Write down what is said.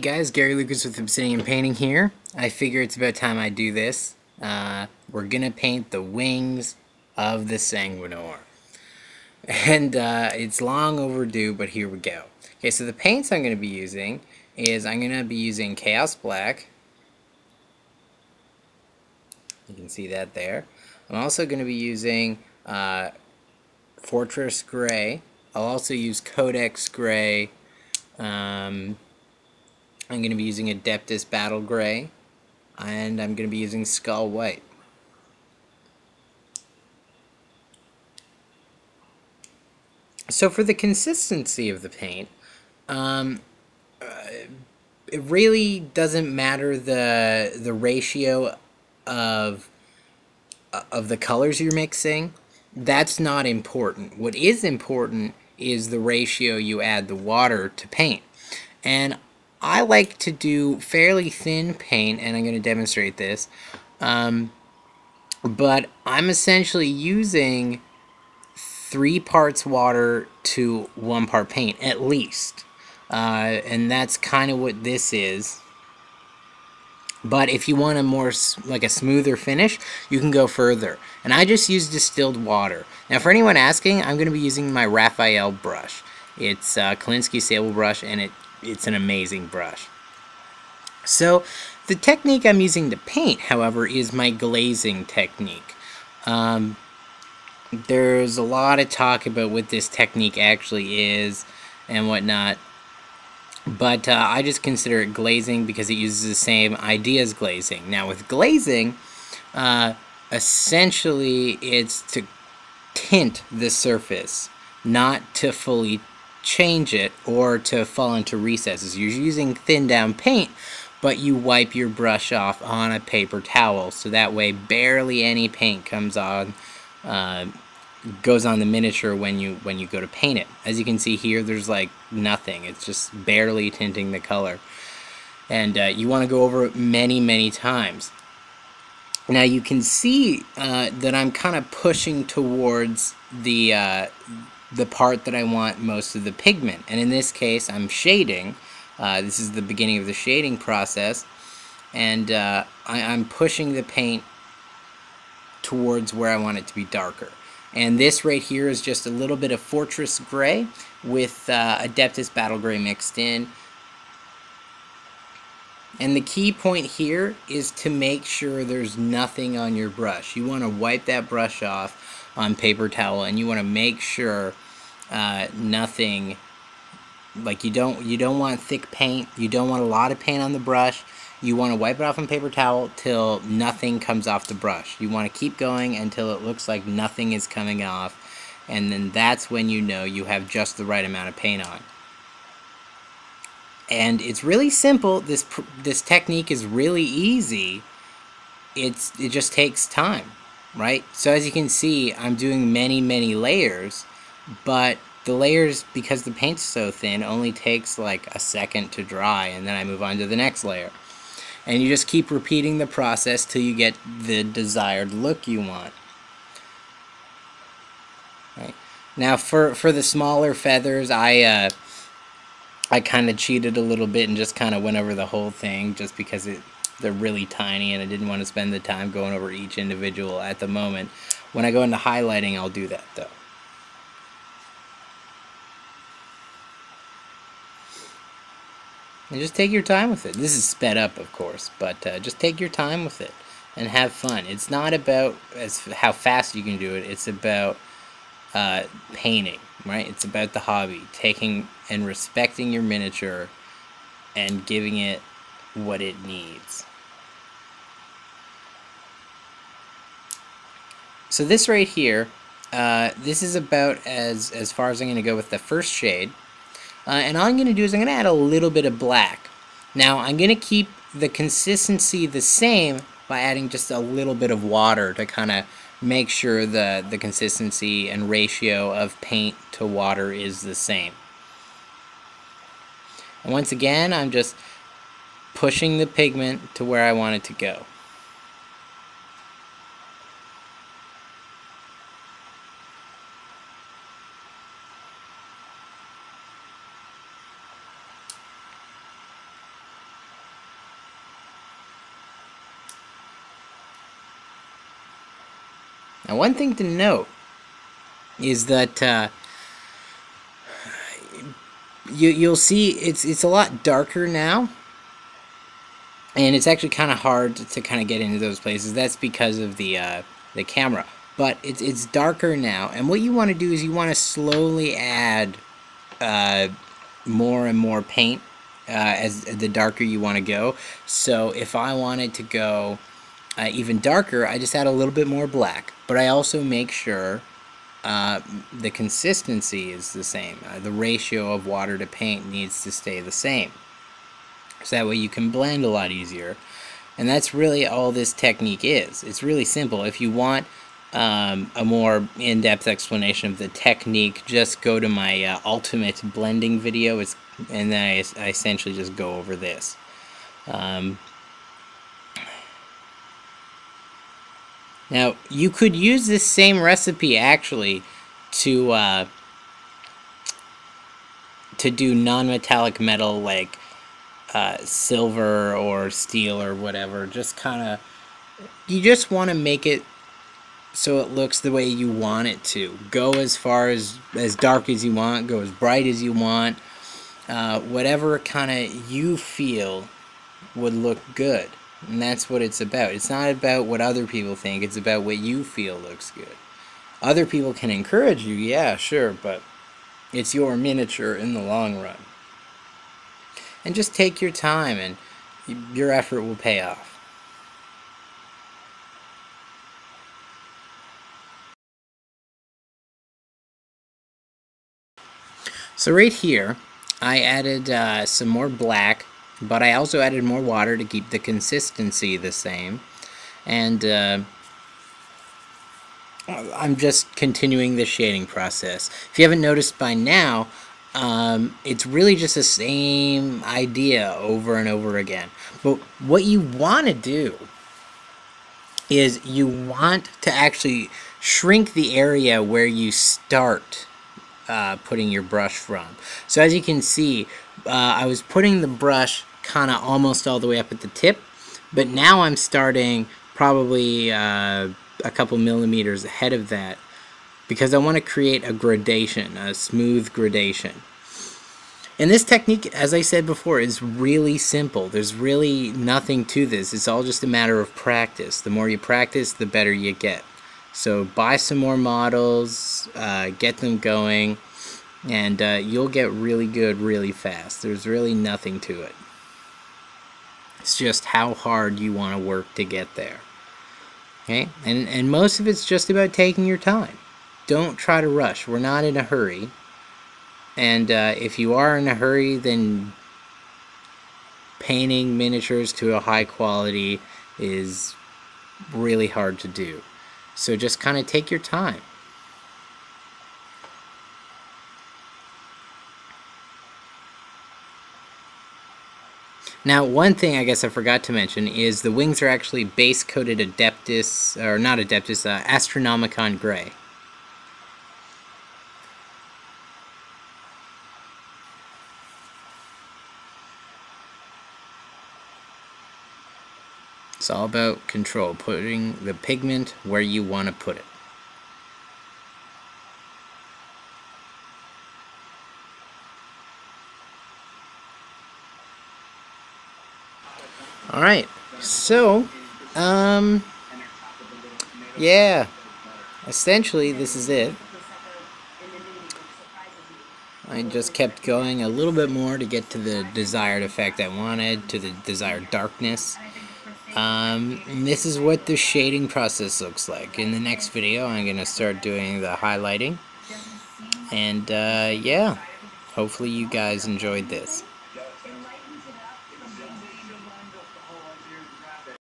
guys, Gary Lucas with Obsidian Painting here. I figure it's about time I do this. We're gonna paint the wings of the Sanguinor. And it's long overdue, but here we go. Okay, so the paints I'm gonna be using is I'm gonna be using Chaos Black. You can see that there. I'm also gonna be using Fortress Gray. I'll also use Codex Gray. I'm going to be using Adeptus Battle Gray, and I'm going to be using Skull White. So for the consistency of the paint, it really doesn't matter the ratio of the colors you're mixing. That's not important. What is important is the ratio you add the water to paint. And I like to do fairly thin paint, and I'm going to demonstrate this. But I'm essentially using 3 parts water to 1 part paint, at least. And that's kind of what this is. But if you want a more, like a smoother finish, you can go further. And I just use distilled water. Now for anyone asking, I'm going to be using my Raphael brush. It's a Kolinsky Sable brush, and it's an amazing brush. So the technique I'm using to paint, however, is my glazing technique. There's a lot of talk about what this technique actually is and whatnot, but I just consider it glazing because it uses the same idea as glazing. Now with glazing, essentially it's to tint the surface, not to fully change it or to fall into recesses. You're using thin down paint, but you wipe your brush off on a paper towel, so that way barely any paint comes on, goes on the miniature when you go to paint it. As you can see here, there's like nothing. It's just barely tinting the color, and you want to go over it many times. Now you can see that I'm kind of pushing towards the part that I want most of the pigment, and in this case I'm shading. This is the beginning of the shading process, and I'm pushing the paint towards where I want it to be darker. And this right here is just a little bit of Fortress Gray with Adeptus Battle Gray mixed in. And the key point here is to make sure there's nothing on your brush. You want to wipe that brush off on paper towel, and you want to make sure nothing, like you don't want thick paint, you don't want a lot of paint on the brush. You want to wipe it off on paper towel till nothing comes off the brush. You want to keep going until it looks like nothing is coming off, and then that's when you know you have just the right amount of paint on. And it's really simple. This technique is really easy. It just takes time, right? So as you can see, I'm doing many layers, but the layers, because the paint's so thin, only takes like a second to dry, and then I move on to the next layer. And you just keep repeating the process till you get the desired look you want. Right. Now for the smaller feathers, I kind of cheated a little bit and just kind of went over the whole thing, just because they're really tiny and I didn't want to spend the time going over each individual at the moment. When I go into highlighting, I'll do that though. And just take your time with it. This is sped up, of course, but just take your time with it and have fun. It's not about how fast you can do it. It's about painting, right? It's about the hobby, taking and respecting your miniature and giving it what it needs. So this right here, this is about as far as I'm going to go with the first shade. And all I'm going to do is I'm going to add a little bit of black. Now I'm going to keep the consistency the same by adding just a little bit of water to kind of make sure the consistency and ratio of paint to water is the same. And once again, I'm just pushing the pigment to where I want it to go. Now, one thing to note is that you'll see it's a lot darker now, and it's actually kind of hard to kind of get into those places. That's because of the camera. But it's darker now, and what you want to do is you want to slowly add more and more paint as the darker you want to go. So if I wanted to go even darker, I just add a little bit more black. But I also make sure the consistency is the same. The ratio of water to paint needs to stay the same. So that way you can blend a lot easier. And that's really all this technique is. It's really simple. If you want a more in-depth explanation of the technique, just go to my ultimate blending video, and then I essentially just go over this. Now, you could use this same recipe actually to do non-metallic metal like silver or steel or whatever. Just kind of, you just want to make it so it looks the way you want it to. Go as far as dark as you want, go as bright as you want, whatever kind of you feel would look good. And that's what it's about. It's not about what other people think, it's about what you feel looks good. Other people can encourage you, yeah, sure, but it's your miniature in the long run. And just take your time, and your effort will pay off. So right here, I added some more black, but I also added more water to keep the consistency the same. And I'm just continuing the shading process. If you haven't noticed by now, it's really just the same idea over and over again. But what you want to do is you want to actually shrink the area where you start putting your brush from. So as you can see, I was putting the brush kind of almost all the way up at the tip, but now I'm starting probably a couple millimeters ahead of that, because I want to create a gradation, a smooth gradation. And this technique, as I said before, is really simple. There's really nothing to this. It's all just a matter of practice. The more you practice, the better you get. So buy some more models, get them going, and you'll get really good really fast. There's really nothing to it. It's just how hard you want to work to get there. Okay? And most of it's just about taking your time. Don't try to rush. We're not in a hurry. And if you are in a hurry, then painting miniatures to a high quality is really hard to do. So just kind of take your time. Now, one thing I guess I forgot to mention is the wings are actually base coated Adeptus, or not Adeptus, Astronomicon Gray. It's all about control, putting the pigment where you want to put it. Alright, so, yeah, essentially this is it. I just kept going a little bit more to get to the desired effect I wanted, to the desired darkness. And this is what the shading process looks like. In the next video, I'm going to start doing the highlighting. And, yeah, hopefully you guys enjoyed this.